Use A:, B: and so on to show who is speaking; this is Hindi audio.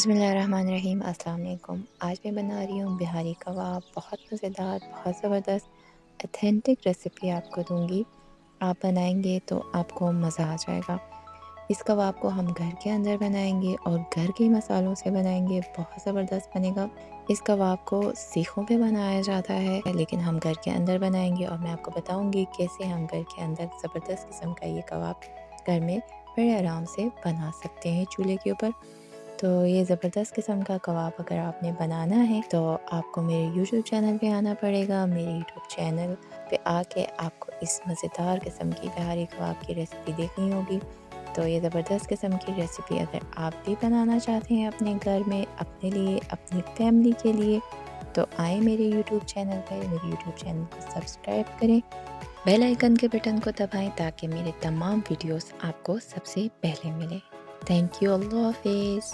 A: बिस्मिल्लाहिर्रहमानिर्रहीम। अस्सलाम वालेकुम। आज मैं बना रही हूँ बिहारी कबाब। बहुत मज़ेदार, बहुत ज़बरदस्त ऑथेंटिक रेसिपी आपको दूँगी। आप बनाएँगे तो आपको मज़ा आ जाएगा। इस कबाब को हम घर के अंदर बनाएँगे और घर के मसालों से बनाएँगे, बहुत ज़बरदस्त बनेगा। इस कबाब को सीखों पे बनाया जाता है, लेकिन हम घर के अंदर बनाएँगे और मैं आपको बताऊँगी कैसे हम घर के अंदर ज़बरदस्त किस्म का ये कबाब घर में बड़े आराम से बना सकते हैं चूल्हे के ऊपर। तो ये ज़बरदस्त किस्म का कबाब अगर आपने बनाना है तो आपको मेरे यूट्यूब चैनल पे आना पड़ेगा। मेरे यूट्यूब चैनल पे आके आपको इस मज़ेदार किस्म की बिहारी कबाब की रेसिपी देखनी होगी। तो ये ज़बरदस्त किस्म की रेसिपी अगर आप भी बनाना चाहते हैं अपने घर में, अपने लिए, अपनी फैमिली के लिए, तो आएँ मेरे यूट्यूब चैनल पे, मेरे यूट्यूब चैनल को सब्सक्राइब करें, बेल आइकन के बटन को दबाएँ ताकि मेरे तमाम वीडियोज़ आपको सबसे पहले मिलें। थैंक यू, अल्लाह हाफ़िज़।